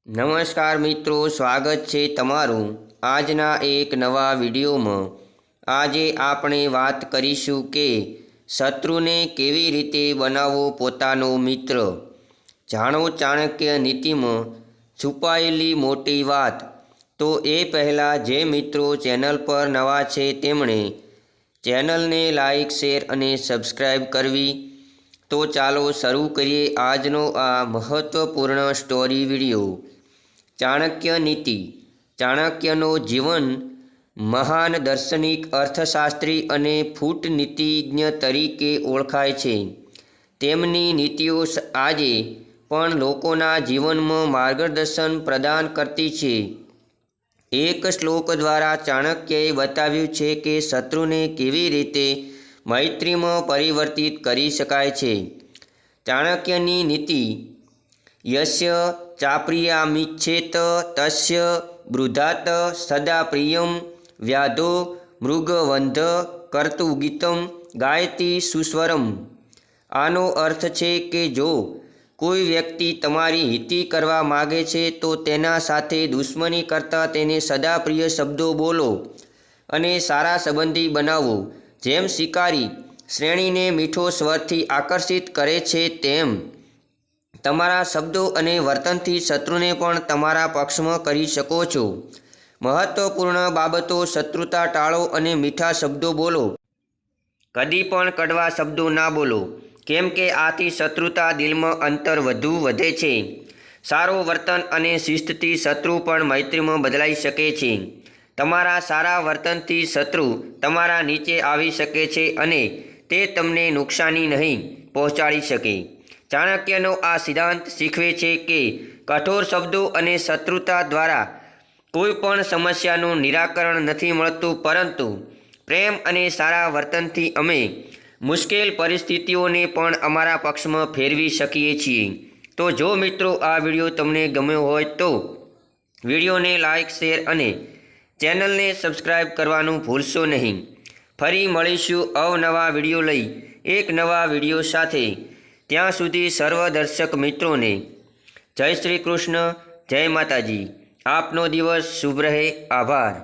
નમસ્કાર મિત્રો, સ્વાગત છે તમારું આજના એક નવા વિડીયોમાં। આજે આપણે વાત કરીશું કે શત્રુને કેવી રીતે બનાવવો પોતાનો મિત્ર। જાણો ચાણક્ય નીતિમાં છુપાયેલી મોટી વાત। તો એ પહેલાં જે મિત્રો ચેનલ પર નવા છે તેમણે ચેનલને લાઈક, શેર અને સબસ્ક્રાઈબ કરવી। તો ચાલો શરૂ કરીએ આજનો આ મહત્ત્વપૂર્ણ સ્ટોરી વિડીયો। ચાણક્ય નીતિ। ચાણક્યનો જીવન મહાન દાર્શનિક, અર્થશાસ્ત્રી અને કૂટનીતિજ્ઞ તરીકે ઓળખાય છે। તેમની નીતિઓ આજે પણ લોકોના જીવનમાં માર્ગદર્શન પ્રદાન કરતી છે। એક શ્લોક દ્વારા ચાણક્યએ બતાવ્યું છે કે શત્રુને કેવી રીતે મૈત્રીમાં પરિવર્તિત કરી શકાય છે। ચાણક્યની નીતિ: યસ્ય ચાપ્રિયમિચ્છેત તસ્ય બૃધાત સદા પ્રિયં વ્યાધો મૃગવંધ કર્તું ગીતમ ગાયતિ સુસ્વરમ। આનો અર્થ છે કે જો કોઈ વ્યક્તિ તમારી હિતિ કરવા માગે છે તો તેના સાથે દુશ્મની કરતાં તેને સદા પ્રિય શબ્દો બોલો અને સારા સંબંધી બનાવો। જેમ શિકારી શ્રેણીને મીઠો સ્વરથી આકર્ષિત કરે છે તેમ તમારા શબ્દો અને વર્તનથી શત્રુને પણ તમારા પક્ષમાં કરી શકો છો। મહત્વપૂર્ણ બાબતો: શત્રુતા ટાળો અને મીઠા શબ્દો બોલો। કદી પણ કડવા શબ્દો ના બોલો, કેમ કે આથી શત્રુતા દિલમાં અંતર વધે છે। સારો વર્તન અને શિસ્તથી શત્રુ પણ મૈત્રીમાં બદલાઈ શકે છે। તમારા સારા વર્તનથી શત્રુ તમારા નીચે આવી શકે છે અને તે તમને નુકસાની નહીં પહોંચાડી શકે। ચાણક્યનો આ સિદ્ધાંત શીખવે છે કે કઠોર શબ્દો અને શત્રુતા દ્વારા કોઈ પણ સમસ્યાનું નિરાકરણ નથી મળતું, પરંતુ પ્રેમ અને સારા વર્તનથી અમે મુશ્કેલ પરિસ્થિતિઓને પણ અમારા પક્ષમાં ફેરવી શકીએ છીએ। તો જો મિત્રો આ વિડીયો તમને ગમ્યો હોય તો વિડીયોને લાઈક, શેર અને ચેનલને સબસ્ક્રાઈબ કરવાનું ભૂલશો નહીં। ફરી મળીશું અવનવા વિડીયો લઈ એક નવા વિડીયો સાથે। ત્યાં સુધી સર્વ દર્શક મિત્રોને જય શ્રી કૃષ્ણ, જય માતાજી। આપનો દિવસ શુભ રહે। આભાર।